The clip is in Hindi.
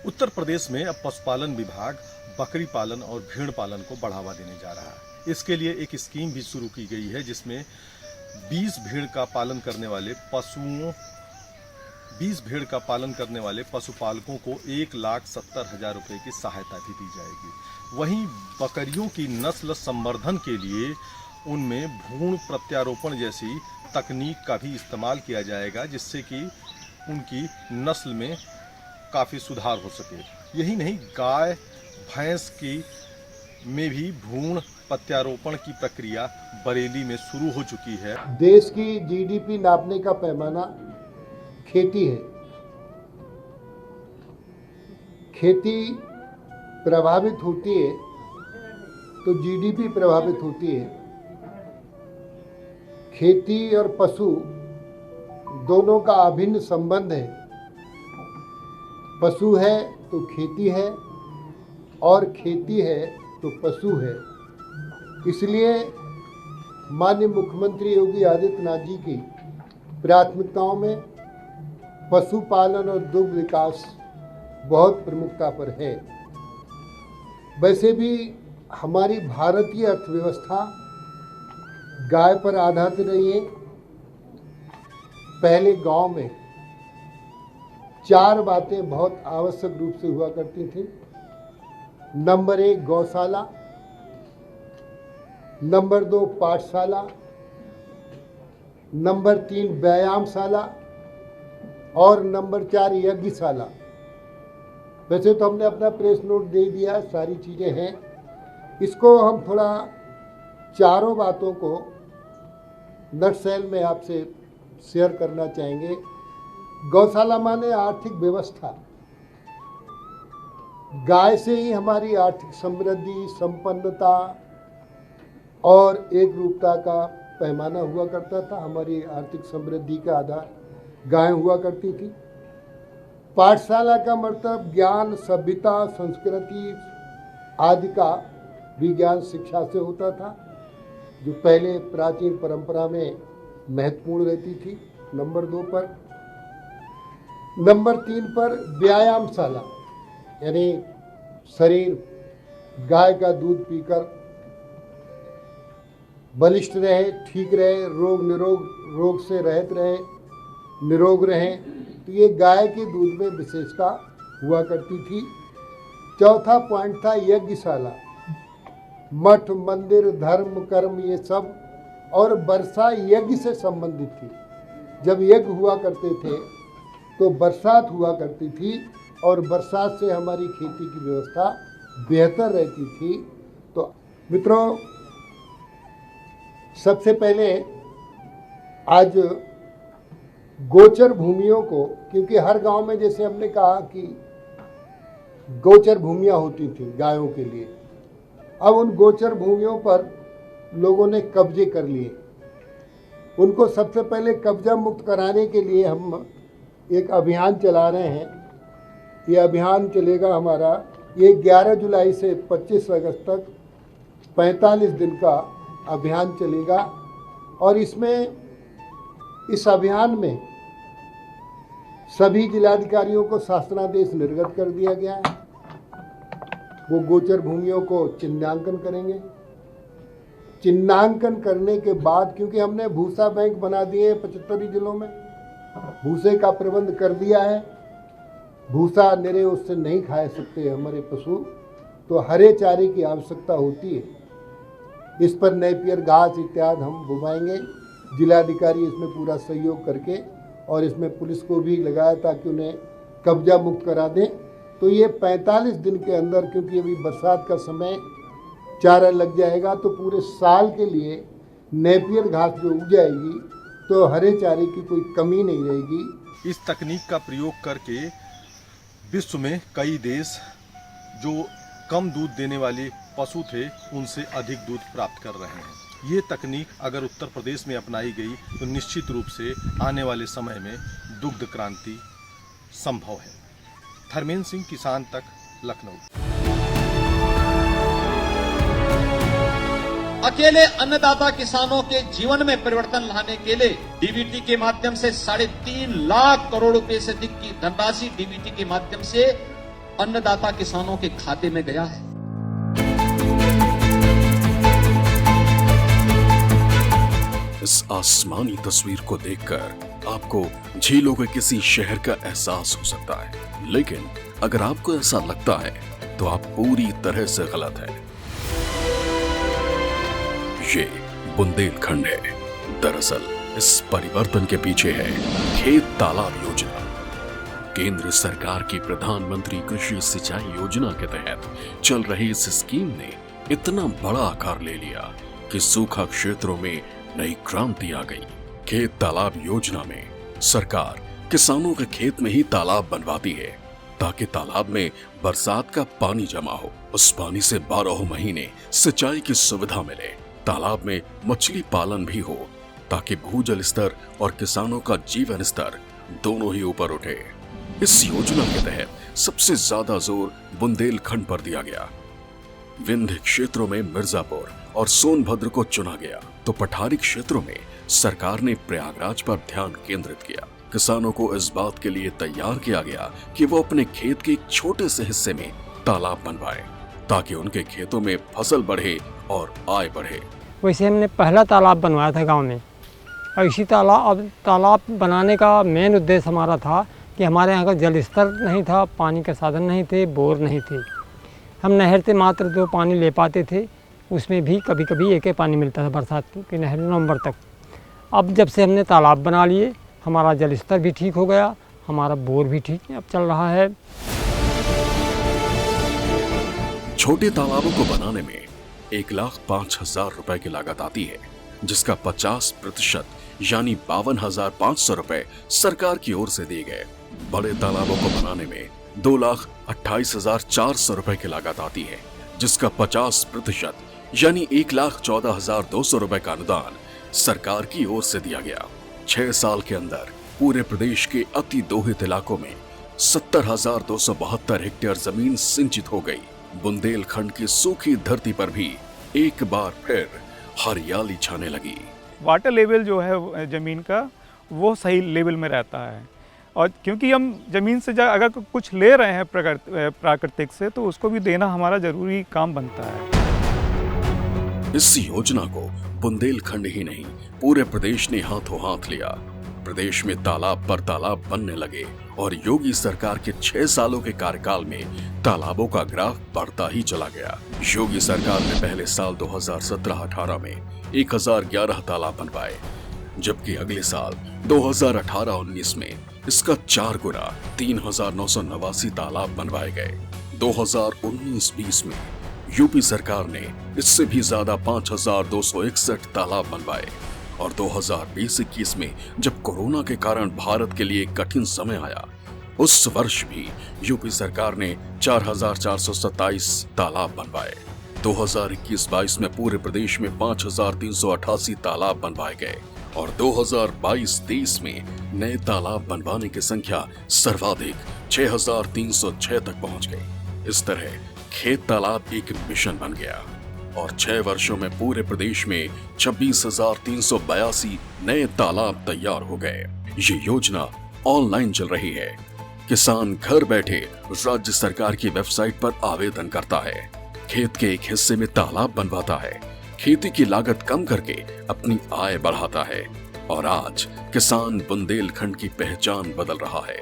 उत्तर प्रदेश में अब पशुपालन विभाग बकरी पालन और भेड़ पालन को बढ़ावा देने जा रहा है। इसके लिए एक स्कीम भी शुरू की गई है जिसमें 20 भेड़ का पालन करने वाले पशुपालकों को 1,70,000 रुपए की सहायता भी दी जाएगी। वहीं बकरियों की नस्ल संवर्धन के लिए उनमें भ्रूण प्रत्यारोपण जैसी तकनीक का भी इस्तेमाल किया जाएगा, जिससे कि उनकी नस्ल में काफ़ी सुधार हो सके। यही नहीं, गाय भैंस की में भी भ्रूण प्रत्यारोपण की प्रक्रिया बरेली में शुरू हो चुकी है। देश की जीडीपी नापने का पैमाना खेती है। खेती प्रभावित होती है तो जीडीपी प्रभावित होती है। खेती और पशु दोनों का अभिन्न संबंध है। पशु है तो खेती है और खेती है तो पशु है। इसलिए माननीय मुख्यमंत्री योगी आदित्यनाथ जी की प्राथमिकताओं में पशुपालन और दुग्ध विकास बहुत प्रमुखता पर है। वैसे भी हमारी भारतीय अर्थव्यवस्था गाय पर आधारित रही है। पहले गांव में 4 बातें बहुत आवश्यक रूप से हुआ करती थी। नंबर 1 गौशाला, नंबर 2 पाठशाला, नंबर 3 व्यायामशाला और नंबर 4 यज्ञशाला। वैसे तो हमने अपना प्रेस नोट दे दिया, सारी चीज़ें हैं। इसको हम थोड़ा चारों बातों को नटशेल में आपसे शेयर करना चाहेंगे। गौशाला माने आर्थिक व्यवस्था। गाय से ही हमारी आर्थिक समृद्धि, संपन्नता और एक रूपता का पैमाना हुआ करता था। हमारी आर्थिक समृद्धि का आधार गाय हुआ करती थी। पाठशाला का मतलब ज्ञान, सभ्यता, संस्कृति आदि का विज्ञान शिक्षा से होता था, जो पहले प्राचीन परंपरा में महत्वपूर्ण रहती थी। नंबर 2 पर। नंबर 3 पर व्यायामशाला, यानी शरीर गाय का दूध पीकर बलिष्ठ रहे, ठीक रहे, रोग से रहित रहे, निरोग रहे। तो ये गाय के दूध में विशेषता हुआ करती थी। चौथा पॉइंट था यज्ञशाला। मठ, मंदिर, धर्म, कर्म ये सब और वर्षा यज्ञ से संबंधित थी। जब यज्ञ हुआ करते थे तो बरसात हुआ करती थी और बरसात से हमारी खेती की व्यवस्था बेहतर रहती थी। तो मित्रों, सबसे पहले आज गोचर भूमियों को, क्योंकि हर गांव में जैसे हमने कहा कि गोचर भूमियां होती थी गायों के लिए, अब उन गोचर भूमियों पर लोगों ने कब्जे कर लिए। उनको सबसे पहले कब्जा मुक्त कराने के लिए हम एक अभियान चला रहे हैं। ये अभियान चलेगा हमारा, ये 11 जुलाई से 25 अगस्त तक 45 दिन का अभियान चलेगा। और इस अभियान में सभी जिलाधिकारियों को शासनादेश निर्गत कर दिया गया है। वो गोचर भूमियों को चिन्हांकन करेंगे। चिन्हांकन करने के बाद, क्योंकि हमने भूसा बैंक बना दिए 75 जिलों में, भूसे का प्रबंध कर दिया है। भूसा निरे उससे नहीं खा सकते हमारे पशु, तो हरे चारे की आवश्यकता होती है। इस पर नेपियर घास इत्यादि हम बुवाएंगे। जिलाधिकारी इसमें पूरा सहयोग करके, और इसमें पुलिस को भी लगाया ताकि उन्हें कब्जा मुक्त करा दें। तो ये 45 दिन के अंदर, क्योंकि अभी बरसात का समय, चारा लग जाएगा, तो पूरे साल के लिए नेपियर घास जो उग जाएगी, तो हरे चारे की कोई कमी नहीं रहेगी। इस तकनीक का प्रयोग करके विश्व में कई देश जो कम दूध देने वाले पशु थे उनसे अधिक दूध प्राप्त कर रहे हैं। ये तकनीक अगर उत्तर प्रदेश में अपनाई गई तो निश्चित रूप से आने वाले समय में दुग्ध क्रांति संभव है। धर्मेंद्र सिंह, किसान तक, लखनऊ। अकेले अन्नदाता किसानों के जीवन में परिवर्तन लाने के लिए डीबीटी के माध्यम से 3.5 लाख करोड़ रुपए से अधिक की धनराशि डीबीटी के माध्यम से अन्नदाता किसानों के खाते में गया है। इस आसमानी तस्वीर को देखकर आपको झीलों के किसी शहर का एहसास हो सकता है, लेकिन अगर आपको ऐसा लगता है तो आप पूरी तरह से गलत हैं। ये बुंदेलखंड है। दरअसल इस परिवर्तन के पीछे है खेत तालाब योजना। केंद्र सरकार की प्रधानमंत्री कृषि सिंचाई योजना के तहत चल रही इस स्कीम ने इतना बड़ा आकार ले लिया कि सूखा क्षेत्रों में नई क्रांति आ गई। खेत तालाब योजना में सरकार किसानों के खेत में ही तालाब बनवाती है ताकि तालाब में बरसात का पानी जमा हो, उस पानी से 12 महीने सिंचाई की सुविधा मिले। तालाब में मछली पालन भी हो ताकि भूजल स्तर और किसानों का जीवन स्तर दोनों ही ऊपर उठे। इस योजना के तहत सबसे ज्यादा जोर बुंदेलखंड पर दिया गया। विंध्य क्षेत्रों में मिर्जापुर और सोनभद्र को चुना गया तो पठारी क्षेत्रों में सरकार ने प्रयागराज पर ध्यान केंद्रित किया। किसानों को इस बात के लिए तैयार किया गया कि वो अपने खेत के एक छोटे से हिस्से में तालाब बनवाएं ताकि उनके खेतों में फसल बढ़े और आय बढ़े। वैसे हमने पहला तालाब बनवाया था गांव में, और इसी तालाब बनाने का मेन उद्देश्य हमारा था कि हमारे यहाँ का जल स्तर नहीं था, पानी के साधन नहीं थे, बोर नहीं थे। हम नहर से मात्र जो पानी ले पाते थे उसमें भी कभी कभी एक पानी मिलता था बरसात की नहर नवंबर तक। अब जब से हमने तालाब बना लिए हमारा जल स्तर भी ठीक हो गया, हमारा बोर भी ठीक अब चल रहा है। छोटे तालाबों को बनाने में 1,05,000 रुपए की लागत आती है, जिसका 50% यानी 52,500 रुपए सरकार की ओर से दिए गए। बड़े तालाबों को बनाने में 2,28,400 रुपए की लागत आती है, जिसका 50% यानी 1,14,200 रुपए का अनुदान सरकार की ओर से दिया गया। 6 साल के अंदर पूरे प्रदेश के अति दोहित इलाकों में 70,272 हेक्टेयर जमीन सिंचित हो गई। बुंदेलखंड की सूखी धरती पर भी एक बार फिर हरियाली छाने लगी। वाटर लेवल जो है ज़मीन का वो सही लेवल में रहता है, और क्योंकि हम ज़मीन से अगर कुछ ले रहे हैं प्राकृतिक से तो उसको भी देना हमारा ज़रूरी काम बनता है। इस योजना को बुंदेलखंड ही नहीं पूरे प्रदेश ने हाथों हाथ लिया। प्रदेश में तालाब पर तालाब बनने लगे और योगी सरकार के 6 सालों के कार्यकाल में तालाबों का ग्राफ बढ़ता ही चला गया। योगी सरकार ने पहले साल 2017-18 में 1011 तालाब बनवाए, जबकि अगले साल 2018-19 में इसका 4 गुना 3,989 तालाब बनवाए गए। 2019-20 में यूपी सरकार ने इससे भी ज्यादा 5,261 तालाब बनवाए, और 2020-21 में जब कोरोना के कारण भारत के लिए कठिन समय आया, उस वर्ष भी यूपी सरकार ने 4,427 तालाब बनवाए। 2021-22 में पूरे प्रदेश में 5,388 तालाब बनवाए गए, और 2022-23 में नए तालाब बनवाने की संख्या सर्वाधिक 6,306 तक पहुंच गई। इस तरह खेत तालाब एक मिशन बन गया और 6 वर्षों में पूरे प्रदेश में 26,382 नए तालाब तैयार हो गए। ये योजना ऑनलाइन चल रही है। किसान घर बैठे राज्य सरकार की वेबसाइट पर आवेदन करता है, खेत के एक हिस्से में तालाब बनवाता है, खेती की लागत कम करके अपनी आय बढ़ाता है, और आज किसान बुंदेलखंड की पहचान बदल रहा है।